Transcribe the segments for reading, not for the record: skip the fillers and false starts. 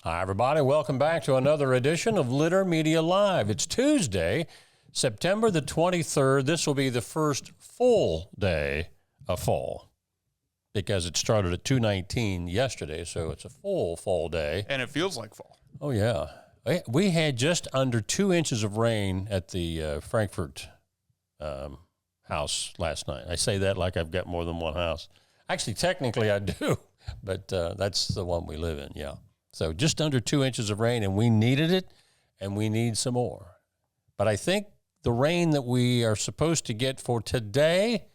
Hi, everybody. Welcome back to another edition of Litter Media Live. It's Tuesday, September the 23rd. This will be the first full day of fall because it started at 2:19 yesterday, so it's a full fall day. And it feels like fall. Oh, yeah. We had just under 2 inches of rain at the Frankfurt house last night. I say that like I've got more than one house. Actually, technically I do, but that's the one we live in, yeah. So just under 2 inches of rain, and we needed it, and we need some more. But I think the rain that we are supposed to get for today,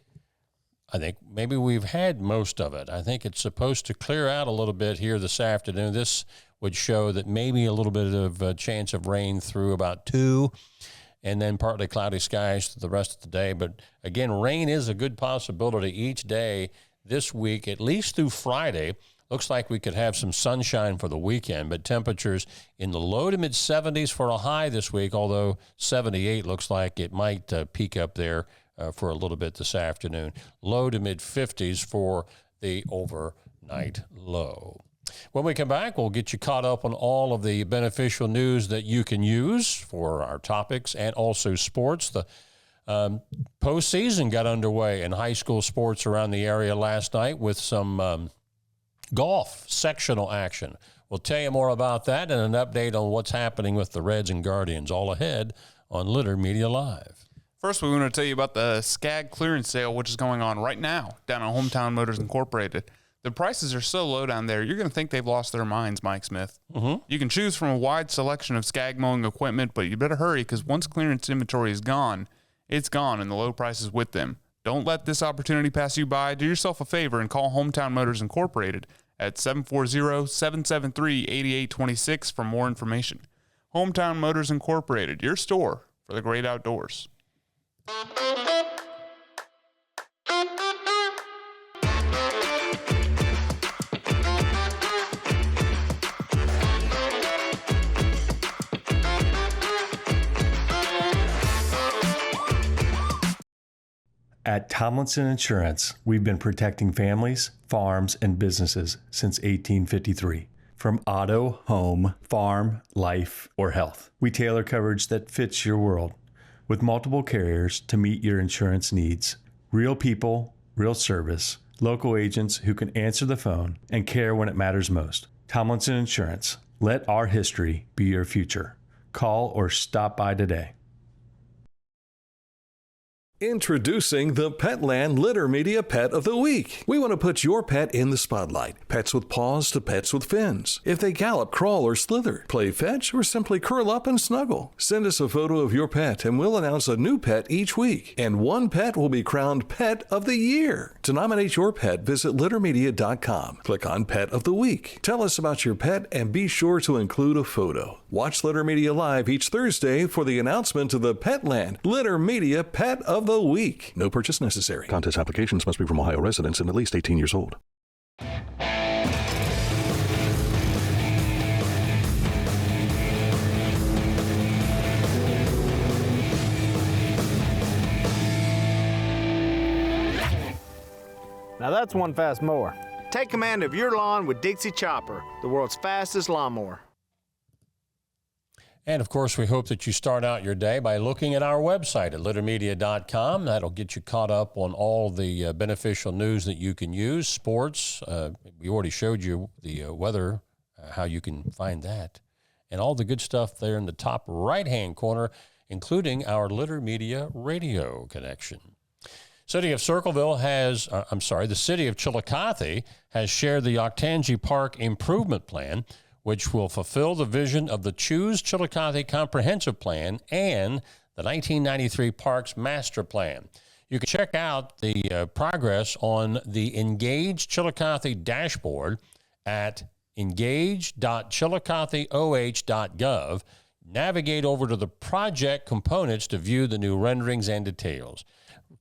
I think maybe we've had most of it. I think it's supposed to clear out a little bit here this afternoon. This would show that maybe a little bit of a chance of rain through about 2, and then partly cloudy skies the rest of the day. But again, rain is a good possibility each day this week, at least through Friday. Looks like we could have some sunshine for the weekend, but temperatures in the low to mid 70s for a high this week, although 78 looks like it might peak up there for a little bit this afternoon. Low to mid 50s for the overnight low. When we come back, we'll get you caught up on all of the beneficial news that you can use for our topics and also sports. The postseason got underway in high school sports around the area last night with some golf sectional action. We'll tell you more about that and an update on what's happening with the Reds and Guardians, all ahead on Litter Media Live. First, we want to tell you about the SCAG clearance sale, which is going on right now down at Hometown Motors Incorporated. The prices are so low down there, you're going to think they've lost their minds, Mike Smith. Mm-hmm. You can choose from a wide selection of SCAG mowing equipment, but you better hurry because once clearance inventory is gone, it's gone and the low prices with them. Don't let this opportunity pass you by. Do yourself a favor and call Hometown Motors Incorporated at 740-773-8826 for more information. Hometown Motors Incorporated, your store for the great outdoors. At Tomlinson Insurance, we've been protecting families, farms, and businesses since 1853. From auto, home, farm, life, or health, we tailor coverage that fits your world with multiple carriers to meet your insurance needs. Real people, real service, local agents who can answer the phone and care when it matters most. Tomlinson Insurance. Let our history be your future. Call or stop by today. Introducing the Petland Litter Media Pet of the Week. We want to put your pet in the spotlight. Pets with paws to pets with fins. If they gallop, crawl, or slither, play fetch, or simply curl up and snuggle. Send us a photo of your pet and we'll announce a new pet each week. And one pet will be crowned Pet of the Year. To nominate your pet, visit littermedia.com. Click on Pet of the Week. Tell us about your pet and be sure to include a photo. Watch Litter Media Live each Thursday for the announcement of the Petland Litter Media Pet of the Week. No purchase necessary. Contest applications must be from Ohio residents and at least 18 years old. Now that's one fast mower. Take command of your lawn with Dixie Chopper, the world's fastest lawnmower. And, of course, we hope that you start out your day by looking at our website at littermedia.com. That'll get you caught up on all the beneficial news that you can use. Sports, we already showed you the weather, how you can find that, and all the good stuff there in the top right-hand corner, including our Litter Media radio connection. The city of Chillicothe has shared the Yoctangee Park Improvement Plan, which will fulfill the vision of the Choose Chillicothe Comprehensive Plan and the 1993 Parks Master Plan. You can check out the progress on the Engage Chillicothe dashboard at engage.chillicotheoh.gov. Navigate over to the project components to view the new renderings and details.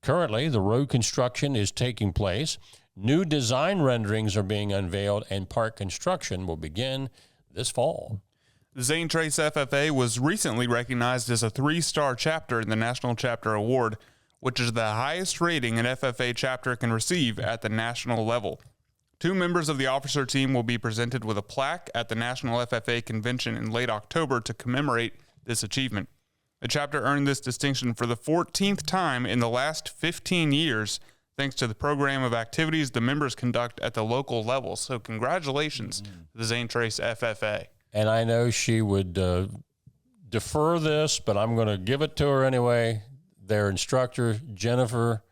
Currently, the road construction is taking place. New design renderings are being unveiled, and park construction will begin this fall. The Zane Trace FFA was recently recognized as a 3-star chapter in the National Chapter Award, which is the highest rating an FFA chapter can receive at the national level. 2 members of the officer team will be presented with a plaque at the National FFA Convention in late October to commemorate this achievement. The chapter earned this distinction for the 14th time in the last 15 years, thanks to the program of activities the members conduct at the local level. So congratulations to the Zane Trace FFA. And I know she would defer this, but I'm going to give it to her anyway. Their instructor, Jennifer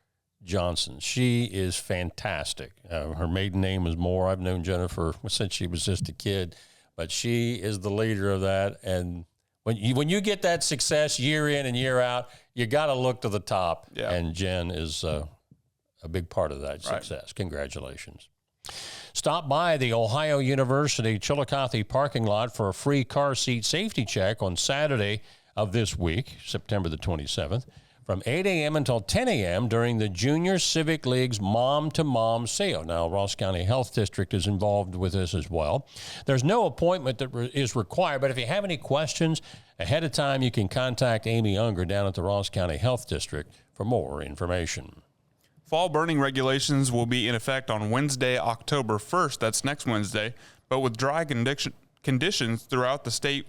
Johnson. She is fantastic. Her maiden name is Moore. I've known Jennifer since she was just a kid, but she is the leader of that. And when you get that success year in and year out, you got to look to the top. Yeah. And Jen is a big part of that success. Right. Congratulations. Stop by the Ohio University Chillicothe parking lot for a free car seat safety check on Saturday of this week, September the 27th. From 8 a.m. until 10 a.m. during the Junior Civic League's Mom-to-Mom sale. Now, Ross County Health District is involved with this as well. There's no appointment that is required, but if you have any questions ahead of time, you can contact Amy Unger down at the Ross County Health District for more information. Fall burning regulations will be in effect on Wednesday, October 1st. That's next Wednesday. But with dry conditions throughout the state,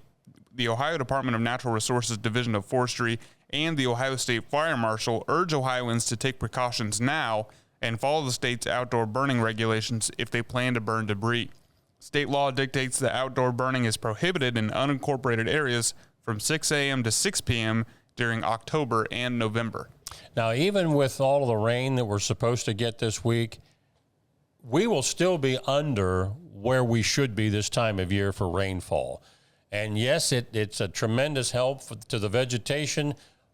the Ohio Department of Natural Resources Division of Forestry and the Ohio State Fire Marshal urge Ohioans to take precautions now and follow the state's outdoor burning regulations if they plan to burn debris. State law dictates that outdoor burning is prohibited in unincorporated areas from 6 a.m. to 6 p.m. during October and November. Now, even with all of the rain that we're supposed to get this week, we will still be under where we should be this time of year for rainfall. And yes, it's a tremendous help to the vegetation,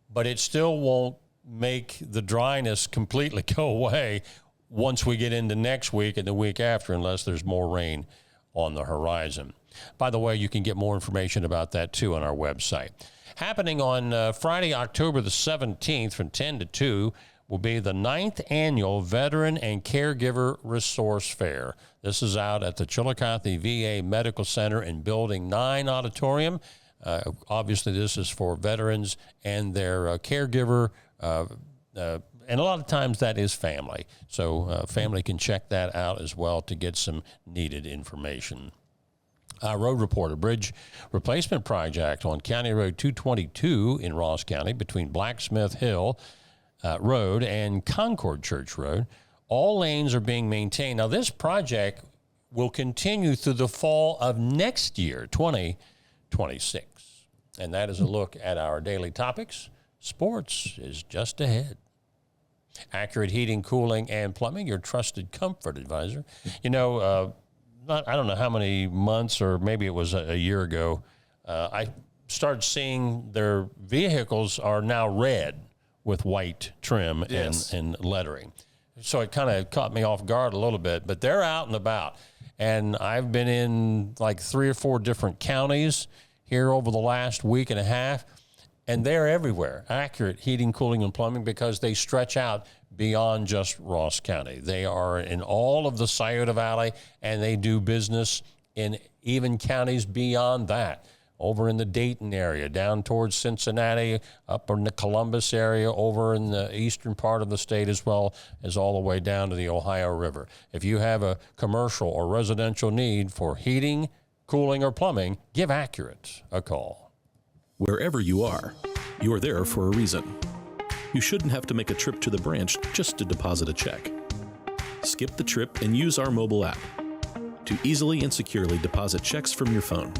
but it still won't make the dryness completely go away once we get into next week and the week after, unless there's more rain on the horizon. By the way, you can get more information about that, too, on our website. Happening on Friday, October the 17th from 10 to 2 will be the 9th Annual Veteran and Caregiver Resource Fair. This is out at the Chillicothe VA Medical Center in Building 9 Auditorium. Obviously, this is for veterans and their caregiver, and a lot of times that is family. So family can check that out as well to get some needed information. Road reporter, bridge replacement project on County Road 222 in Ross County between Blacksmith Hill Road and Concord Church Road. All lanes are being maintained. Now, this project will continue through the fall of next year, 2026. And that is a look at our daily topics. Sports is just ahead. Accurate Heating, Cooling, and Plumbing, your trusted comfort advisor. You know, I don't know how many months, or maybe it was a year ago, I started seeing their vehicles are now red with white trim. Yes. and lettering. So it kind of caught me off guard a little bit, but they're out and about. And I've been in like 3 or 4 different counties here over the last week and a half, and they're everywhere. Accurate Heating, Cooling, and Plumbing, because they stretch out beyond just Ross County. They are in all of the Scioto Valley, and they do business in even counties beyond that. Over in the Dayton area, down towards Cincinnati, up in the Columbus area, over in the eastern part of the state, as well as all the way down to the Ohio River. If you have a commercial or residential need for heating, cooling, or plumbing, give Accurate a call. Wherever you are there for a reason. You shouldn't have to make a trip to the branch just to deposit a check. Skip the trip and use our mobile app to easily and securely deposit checks from your phone.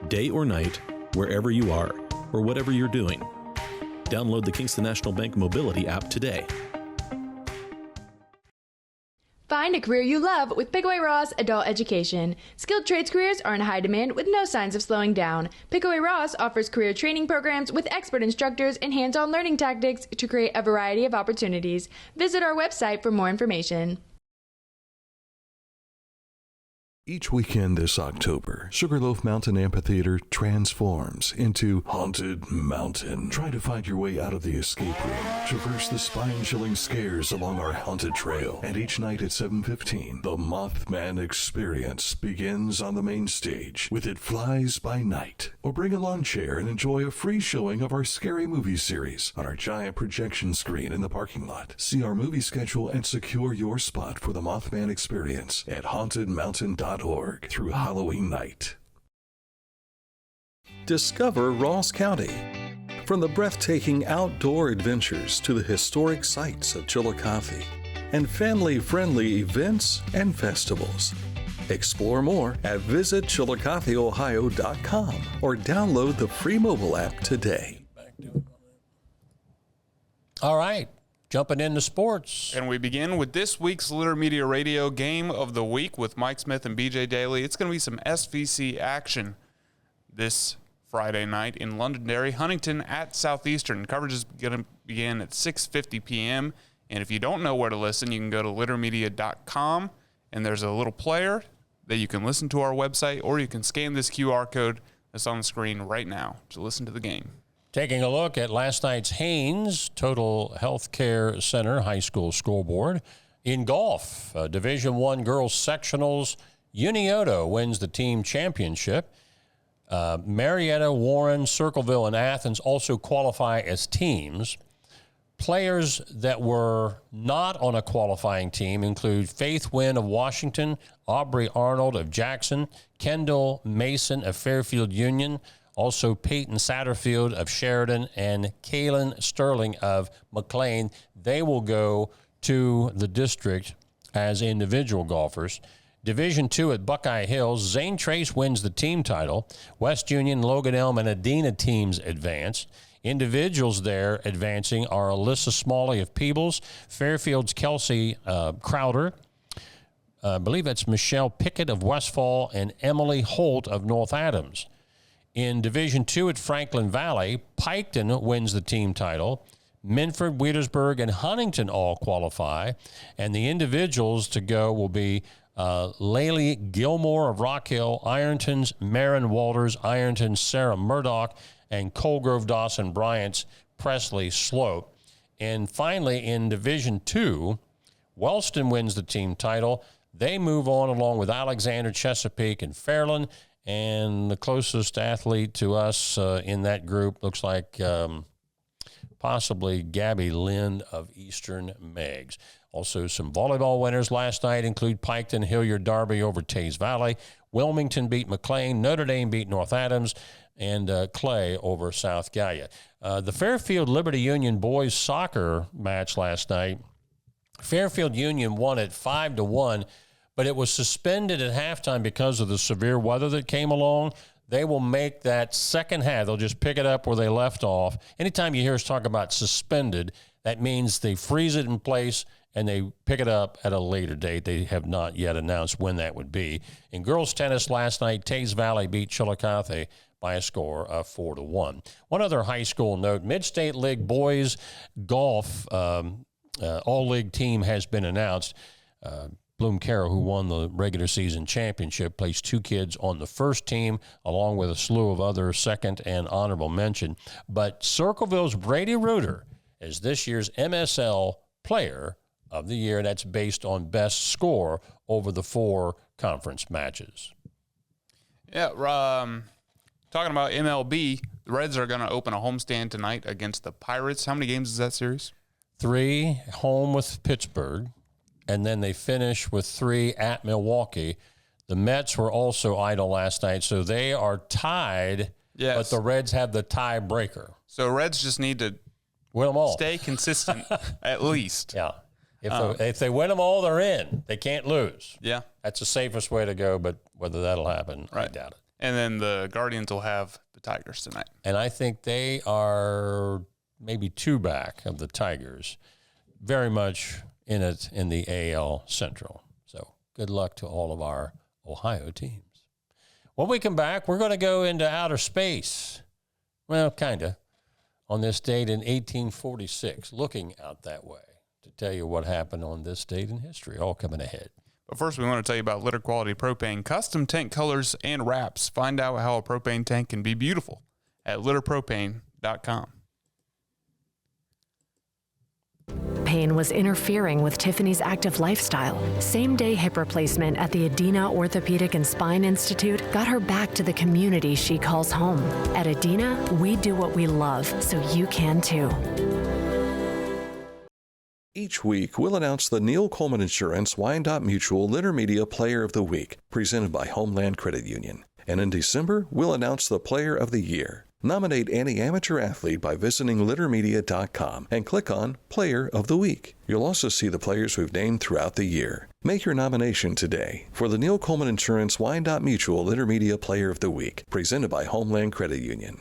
Day or night, wherever you are, or whatever you're doing. Download the Kingston National Bank Mobility app today. Find a career you love with Pickaway Ross Adult Education. Skilled trades careers are in high demand with no signs of slowing down. Pickaway Ross offers career training programs with expert instructors and hands-on learning tactics to create a variety of opportunities. Visit our website for more information. Each weekend this October, Sugarloaf Mountain Amphitheater transforms into Haunted Mountain. Try to find your way out of the escape room. Traverse the spine-chilling scares along our haunted trail. And each night at 7:15, the Mothman Experience begins on the main stage with It Flies by Night. Or bring a lawn chair and enjoy a free showing of our scary movie series on our giant projection screen in the parking lot. See our movie schedule and secure your spot for the Mothman Experience at hauntedmountain.org through Halloween night. Discover Ross County. From the breathtaking outdoor adventures to the historic sights of Chillicothe and family-friendly events and festivals. Explore more at visitchillicotheohio.com or download the free mobile app today. All right. Jumping into sports. And we begin with this week's Litter Media Radio Game of the Week with Mike Smith and BJ Daly. It's going to be some SVC action this Friday night in Londonderry, Huntington at Southeastern. Coverage is going to begin at 6:50 p.m. And if you don't know where to listen, you can go to littermedia.com, and there's a little player that you can listen to our website, or you can scan this QR code that's on the screen right now to listen to the game. Taking a look at last night's Haynes Total Health Care Center High School scoreboard. In golf, Division I girls sectionals, Unioto wins the team championship. Marietta, Warren, Circleville, and Athens also qualify as teams. Players that were not on a qualifying team include Faith Wynn of Washington, Aubrey Arnold of Jackson, Kendall Mason of Fairfield Union, also Peyton Satterfield of Sheridan, and Kaylin Sterling of McLean. They will go to the district as individual golfers. Division II at Buckeye Hills, Zane Trace wins the team title. West Union, Logan Elm, and Adena teams advance. Individuals there advancing are Alyssa Smalley of Peebles, Fairfield's Kelsey Crowder, I believe that's Michelle Pickett of Westfall, and Emily Holt of North Adams. In Division II at Franklin Valley, Piketon wins the team title. Minford, Wheatersburg, and Huntington all qualify. And the individuals to go will be Laylee Gilmore of Rock Hill, Ironton's Marin Walters, Ironton's Sarah Murdoch, and Colgrove Dawson Bryant's Presley Slope. And finally, in Division II, Wellston wins the team title. They move on along with Alexander, Chesapeake, and Fairland. And the closest athlete to us in that group looks like possibly Gabby Lind of Eastern Megs. Also, some volleyball winners last night include Piketon, Hilliard, Darby over Tays Valley. Wilmington beat McLean. Notre Dame beat North Adams. And Clay over South Gallia. The Fairfield Liberty Union boys soccer match last night, Fairfield Union won it 5-1. But it was suspended at halftime because of the severe weather that came along. They will make that second half. They'll just pick it up where they left off. Anytime you hear us talk about suspended, that means they freeze it in place and they pick it up at a later date. They have not yet announced when that would be. In girls tennis last night, Tays Valley beat Chillicothe by a score of 4-1. One other high school note, Mid-State League boys golf all-league team has been announced. Bloom Carroll, who won the regular season championship, placed 2 kids on the first team, along with a slew of other second and honorable mention. But Circleville's Brady Reuter is this year's MSL Player of the Year. That's based on best score over the 4 conference matches. Yeah, talking about MLB, the Reds are going to open a homestand tonight against the Pirates. How many games is that series? 3 home with Pittsburgh. And then they finish with 3 at Milwaukee. The Mets were also idle last night, so they are tied, yes. But the Reds have the tiebreaker. So Reds just need to win them all. Stay consistent, at least. Yeah. If they win them all, they're in. They can't lose. Yeah. That's the safest way to go, but whether that'll happen, right. I doubt it. And then the Guardians will have the Tigers tonight. And I think they are maybe 2 back of the Tigers. Very much in it in the AL Central. So good luck to all of our Ohio teams. When we come back, we're going to go into outer space. Well, kind of. On this date in 1846, looking out that way to tell you what happened on this date in history, all coming ahead. But first, we want to tell you about Litter Quality Propane, custom tank colors and wraps. Find out how a propane tank can be beautiful at litterpropane.com. Pain was interfering with Tiffany's active lifestyle. Same-day hip replacement at the Adina Orthopedic and Spine Institute got her back to the community she calls home. At Adina, we do what we love, so you can too. Each week, we'll announce the Neil Coleman Insurance Wyandotte Mutual Litter Media Player of the Week, presented by Homeland Credit Union. And in December, we'll announce the Player of the Year. Nominate any amateur athlete by visiting littermedia.com and click on Player of the Week. You'll also see the players we've named throughout the year. Make your nomination today for the Neil Coleman Insurance Wyandotte Mutual Litter Media Player of the Week, presented by Homeland Credit Union.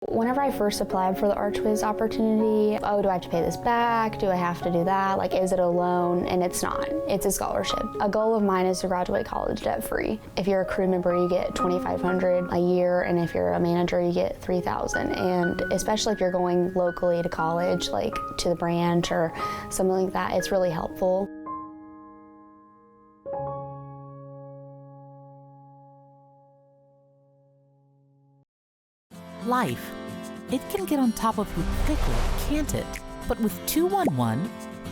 Whenever I first applied for the Archways opportunity, oh, do I have to pay this back? Do I have to do that? Like, is it a loan? And it's not. It's a scholarship. A goal of mine is to graduate college debt-free. If you're a crew member, you get $2,500 a year, and if you're a manager, you get $3,000. And especially if you're going locally to college, like to the branch or something like that, it's really helpful. Life. It can get on top of you quickly, can't it? But with 211,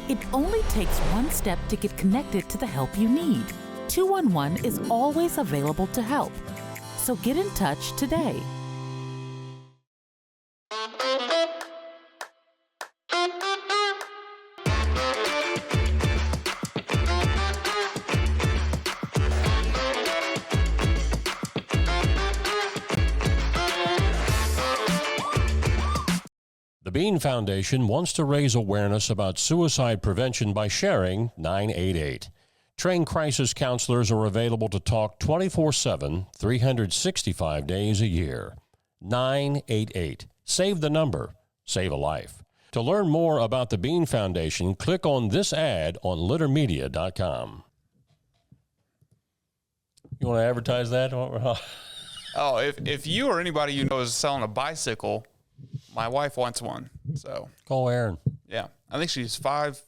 it only takes one step to get connected to the help you need. 211 is always available to help. So get in touch today. The Bean Foundation wants to raise awareness about suicide prevention by sharing 988. Trained crisis counselors are available to talk 24/7, 365 days a year. 988. Save the number. Save a life. To learn more about the Bean Foundation, click on this ad on littermedia.com. You want to advertise that? Oh, if you or anybody you know is selling a bicycle, my wife wants one. So call Erin. Yeah, I think she's 5'5"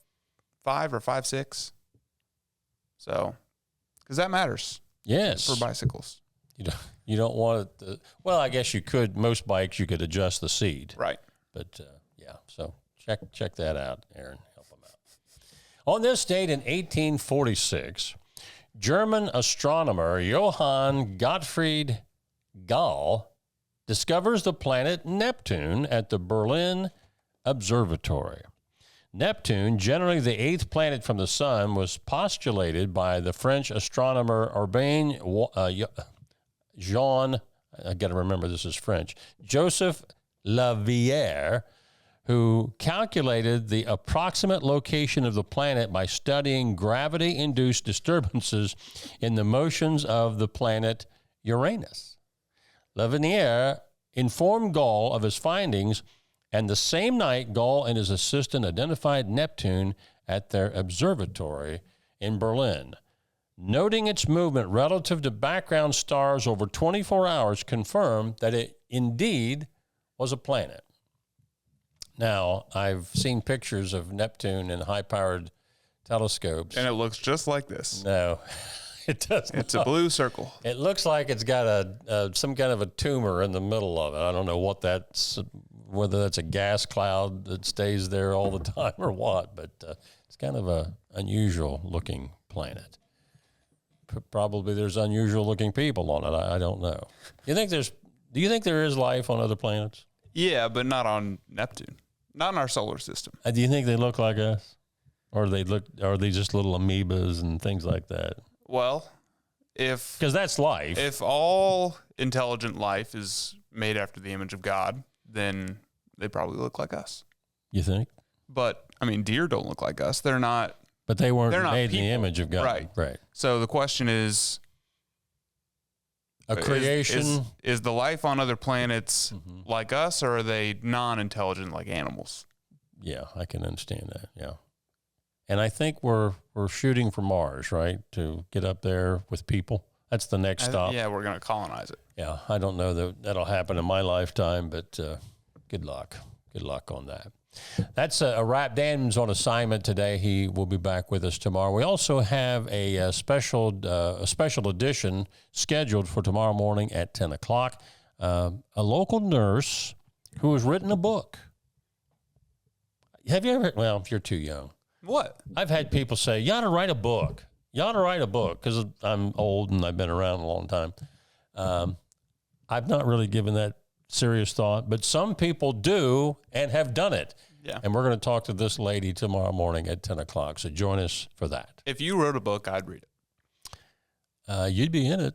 or 5'6". So, because that matters. Yes, for bicycles. You don't want it to, well, I guess you could. Most bikes you could adjust the seat. Right. But yeah, so check that out, Erin. Help them out. On this date in 1846, German astronomer Johann Gottfried Galle discovers the planet Neptune at the Berlin Observatory. Neptune, generally the eighth planet from the sun, was postulated by the French astronomer Urbain Jean, I got to remember this is French, Joseph Lavière, who calculated the approximate location of the planet by studying gravity-induced disturbances in the motions of the planet Uranus. Lavière informed Galle of his findings, and the same night, Galle and his assistant identified Neptune at their observatory in Berlin. Noting its movement relative to background stars over 24 hours confirmed that it indeed was a planet. Now, I've seen pictures of Neptune in high-powered telescopes. And it looks just like this. No, it doesn't. It's a blue circle. It looks like it's got some kind of a tumor in the middle of it. I don't know what that's, whether that's a gas cloud that stays there all the time or what, but it's kind of a unusual-looking planet. Probably there's unusual-looking people on it. I don't know. Do you think there is life on other planets? Yeah, but not on Neptune. Not in our solar system. Do you think they look like us? Or are they just little amoebas and things like that? Well, because that's life. If all intelligent life is made after the image of God, then they probably look like us. You think? But I mean, deer don't look like us. They're not. But they weren't made people. in the image of God. Right. Right. So the question is, a creation. Is the life on other planets like us, or are they non-intelligent like animals? Yeah, I can understand that. Yeah. And I think we're shooting for Mars, right? To get up there with people. That's the next stop. Yeah, we're going to colonize it. Yeah, I don't know that that'll happen in my lifetime, but good luck. Good luck on that. That's a wrap. Dan's on assignment today. He will be back with us tomorrow. We also have a special edition scheduled for tomorrow morning at 10 o'clock. A local nurse who has written a book. Have you ever, well, if you're too young. What? I've had people say, you ought to write a book. You ought to write a book, because I'm old and I've been around a long time. I've not really given that serious thought, but some people do and have done it. Yeah. And we're going to talk to this lady tomorrow morning at 10 o'clock, so join us for that. If you wrote a book, I'd read it. You'd be in it.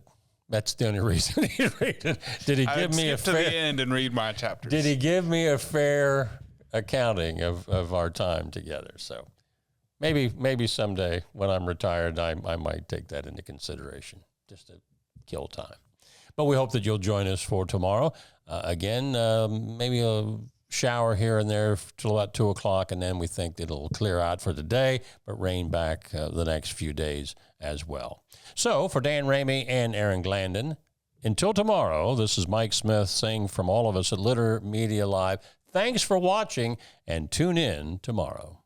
That's the only reason he'd read it. Did he give me a fair... to the end and read my chapters. Did he give me a fair accounting of our time together? So maybe someday when I'm retired, I might take that into consideration, just to kill time. But we hope that you'll join us for tomorrow. Again, maybe a shower here and there till about 2 o'clock, and then we think it'll clear out for the day, but rain back the next few days as well. So for Dan Ramey and Aaron Glandon, until tomorrow, this is Mike Smith saying from all of us at Litter Media Live, thanks for watching, and tune in tomorrow.